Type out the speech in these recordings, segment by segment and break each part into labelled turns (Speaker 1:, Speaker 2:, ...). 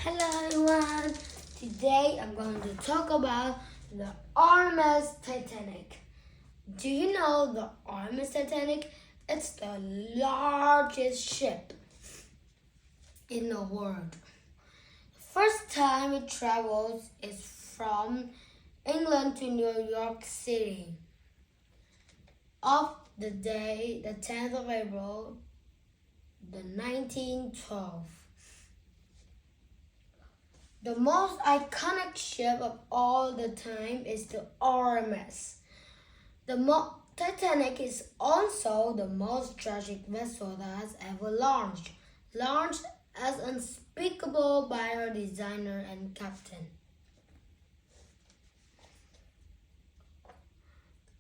Speaker 1: Hello everyone, today I'm going to talk about the RMS Titanic. Do you know the RMS Titanic? It's the largest ship in the world. The first time it travels is from England to New York City. Of the day, the 10th of April, the 1912. The most iconic ship of all the time is the RMS. The Titanic is also the most tragic vessel that has ever launched as unspeakable by her designer and captain.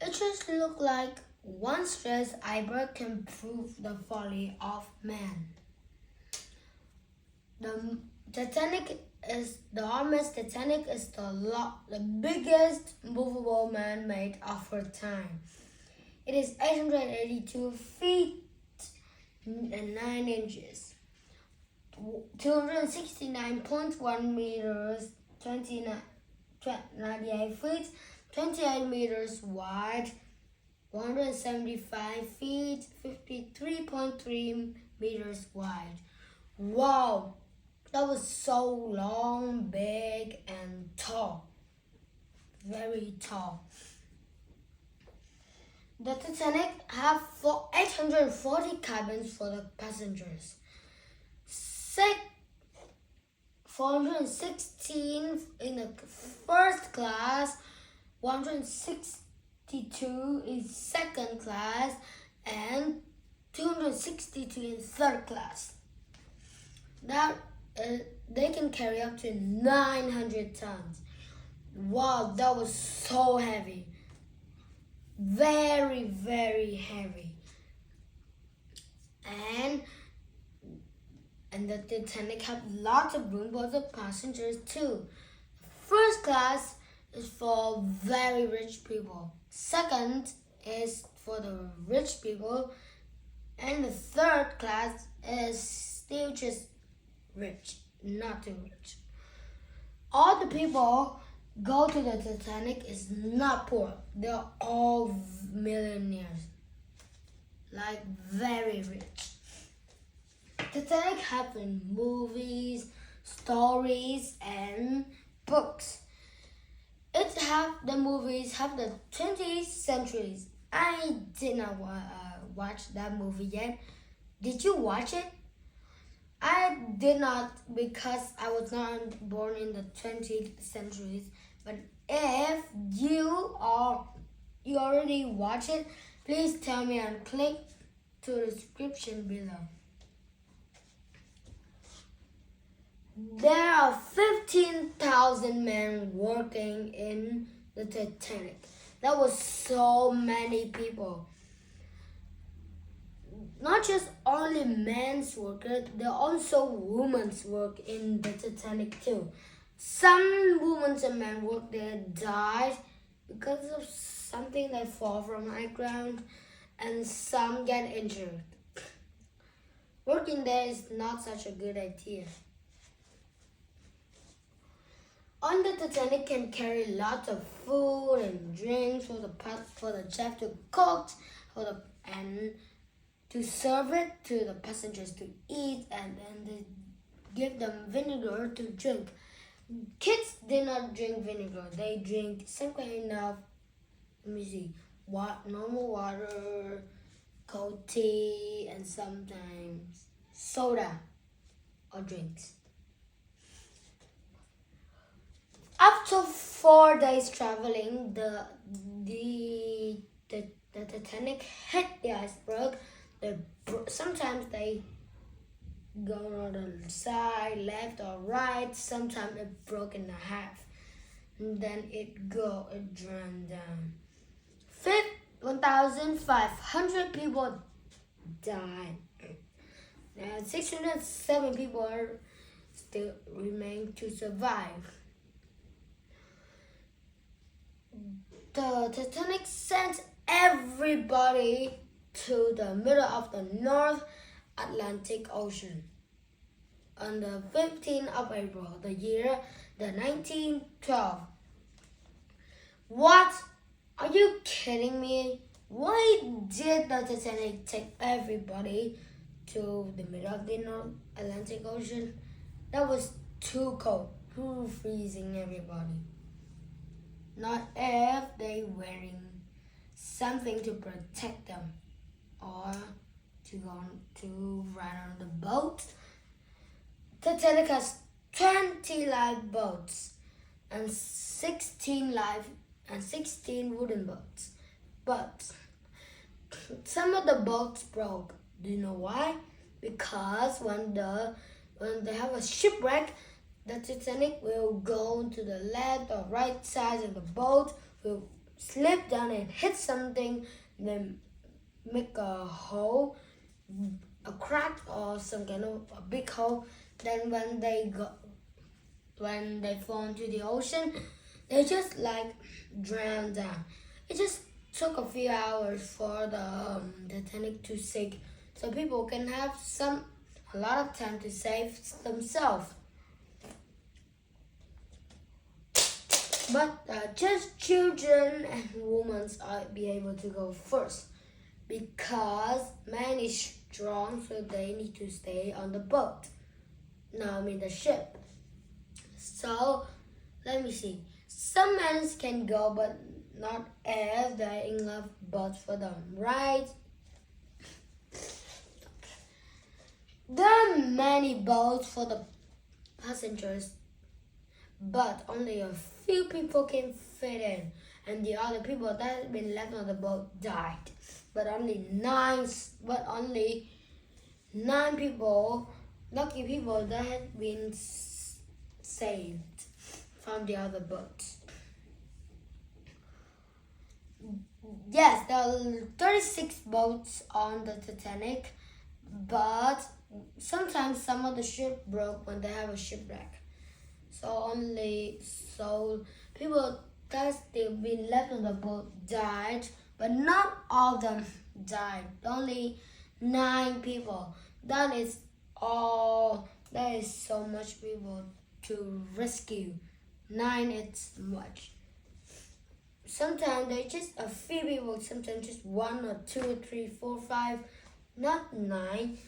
Speaker 1: It just looked like one stressed iceberg can prove the folly of man. The RMS Titanic is the biggest movable man-made of her time. It is 882 feet and 9 inches, 269.1 meters, 98 feet, 28 meters wide, 175 feet, 53.3 meters wide. Wow! That was so long, big, and tall. Very tall. The Titanic had 840 cabins for the passengers. 416 in the first class, 162 in second class, and 262 in third class. They can carry up to 900 tons. Wow, that was so heavy. Very, very heavy. And the Titanic had lots of room for the passengers too. First class is for very rich people. Second is for the rich people. And the third class is still just rich, not too rich. All the people go to the Titanic is not poor. They're all millionaires, like very rich. Titanic have in movies, stories, and books. The movies have the 20th centuries. I did not watch that movie yet. Did you watch it? I did not because I was not born in the 20th centuries. But if you already watch it, please tell me and click to the description below. There are 15,000 men working in the Titanic. That was so many people. Not just only men's workers, there are also women's work in the Titanic too. Some women and men work there died because of something that fall from high ground, and some get injured. Working there is not such a good idea. On the Titanic can carry lots of food and drinks for the chef to cook, and to serve it to the passengers to eat, and then they give them vinegar to drink. Kids did not drink vinegar. They drink some kind of, normal water, cold tea, and sometimes soda or drinks. After 4 days traveling, the Titanic hit the iceberg. Sometimes they go on the side, left or right. Sometimes it broke in half, and then it drained down. 1,500 people died, and 607 people still remain to survive. The Titanic sent everybody to the middle of the North Atlantic Ocean. on the 15th of April, the year the 1912. What? Are you kidding me? Why did the Titanic take everybody to the middle of the North Atlantic Ocean? That was too cold, too freezing everybody. Not if they wearing something to protect them or to go to ride on the boat. Titanic has 20 lifeboats and 16 wooden boats. But some of the boats broke. Do you know why? Because when they have a shipwreck, the Titanic will go to the left or right side of the boat, will slip down and hit something, then make a hole, a crack or some kind of a big hole. Then when they fall into the ocean, they just like drown down. It just took a few hours for the Titanic to sink, so people can have a lot of time to save themselves. But just children and women are be able to go first because man is strong, so they need to stay on the boat. No, I mean the ship. So let me see. Some men can go, but not if there are enough boats for them, right? There are many boats for the passengers, but only a few people can fit in, and the other people that had been left on the boat died. But only nine people, lucky people, that had been saved from the other boats. Yes, there are 36 boats on the Titanic, but sometimes some of the ship broke when they have a shipwreck. So people that they've been left on the boat died, but not all of them died. Only 9 people. That is all. That is so much people to rescue. 9 is much. Sometimes there's just a few people. Sometimes just 1 or 2 or 3, 4, 5. Not 9.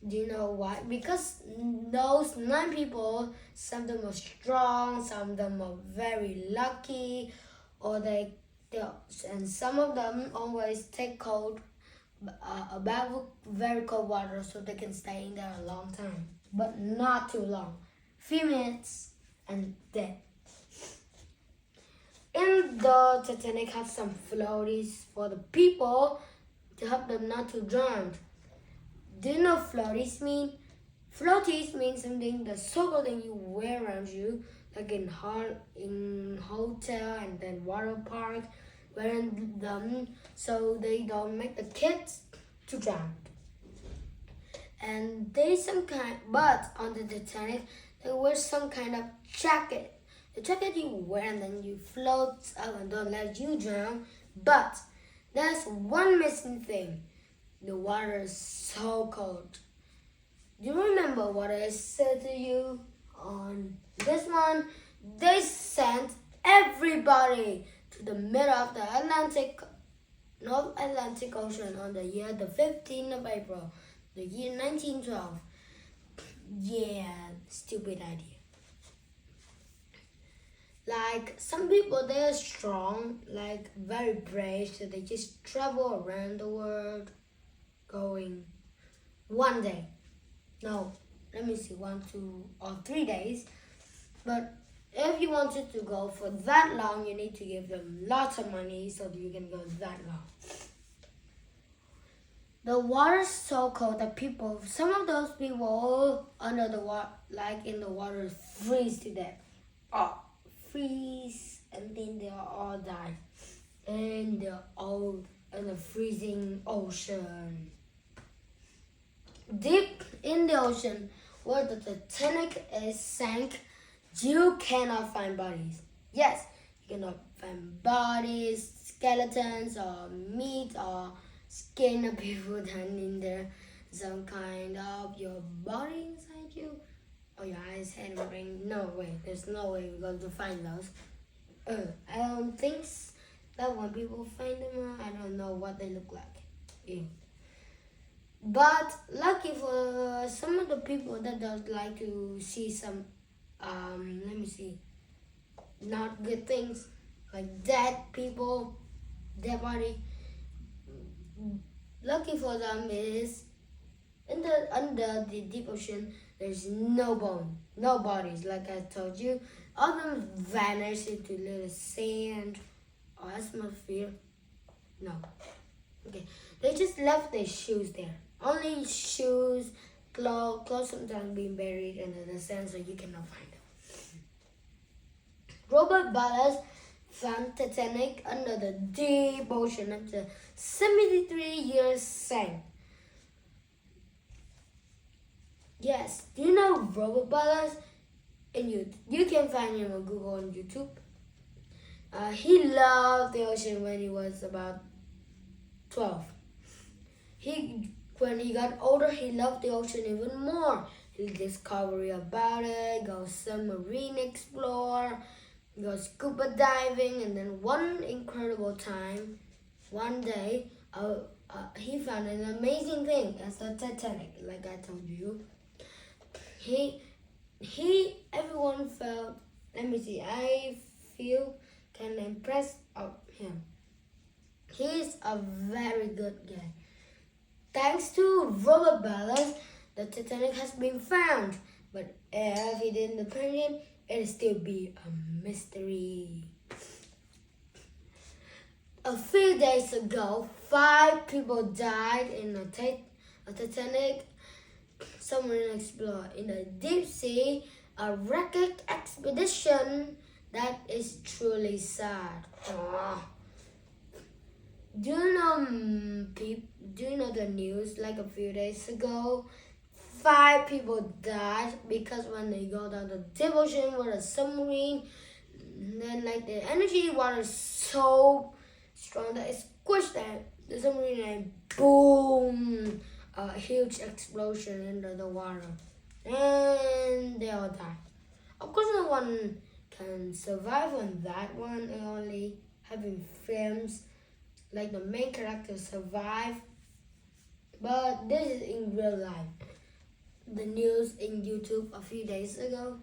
Speaker 1: Do you know why? Because those 9 people, some of them are strong, some of them are very lucky, or and some of them always take a bath of very cold water so they can stay in there a long time, but not too long. Few minutes and dead. In the Titanic have some floaties for the people to help them not to drown. Do you know what floaties mean? Floaties mean something, the so-called thing you wear around you, like in hotel and then water park, wearing them so they don't make the kids to drown. And but on the Titanic, they wear some kind of jacket. The jacket you wear and then you float up and don't let you drown. But there's one missing thing. The water is so cold. Do you remember what I said to you on this one? They sent everybody to the middle of the North Atlantic Ocean on the year the 15th of April, the year 1912. Yeah, stupid idea. Like some people, they're strong, like very brave, so they just travel around the world going one day. No, let me see, 1, 2, or 3 days. But if you wanted to go for that long, you need to give them lots of money so that you can go that long. The water's so cold that some of those people under the water, like in the water, freeze to death. Freeze, and then they all die in the freezing ocean. Deep in the ocean where the Titanic is sank, you cannot find bodies. Yes, you cannot find bodies, skeletons, or meat, or skin of people down in there. some kind of your body inside you, or your eyes, head, and brain. No way. There's no way we're going to find those. I don't think that when people find them, I don't know what they look like. Yeah. But lucky for some of the people that don't like to see some, let me see, not good things, like dead people, dead body. Lucky for them is under the deep ocean, there's no bone, no bodies. Like I told you, all of them vanish into little sand or atmosphere. No. Okay. They just left their shoes there. Only shoes, clothes sometimes being buried under the sand, so you cannot find them. Robert Ballard found Titanic under the deep ocean after 73 years sank. Yes, do you know Robert Ballard? And you can find him on Google and YouTube. He loved the ocean when he was about 12. When he got older, he loved the ocean even more. He discovered about it, go submarine explore, go scuba diving, and then one incredible time, one day, he found an amazing thing as the Titanic, like I told you. Everyone felt, I feel kind of impressed of him. He's a very good guy. Thanks to Robert Ballard, the Titanic has been found. But if he didn't find it, it'll still be a mystery. A few days ago, 5 people died in a Titanic submarine explorer in the deep sea, a wrecked expedition that is truly sad. Aww. Do you know the news? Like a few days ago, 5 people died because when they go down the deep ocean with a submarine, then like the energy water is so strong that it squished the submarine and boom, a huge explosion into the water, and they all died. Of course, no one can survive on that one. Only having films like the main characters survive, but this is in real life. The news in YouTube a few days ago.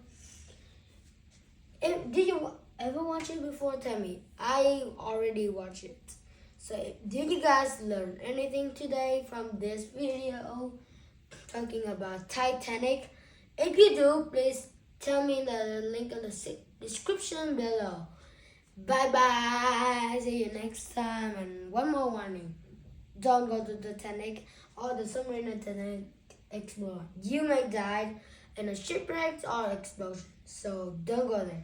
Speaker 1: Did you ever watch it before? Tell me. I already watched it. So did you guys learn anything today from this video talking about Titanic? If you do, please tell me in the link in the description below. Bye bye. See you next time. And one more warning. Don't go to the Titanic or the submarine Titanic Explorer. You may die in a shipwreck or explosion. So don't go there.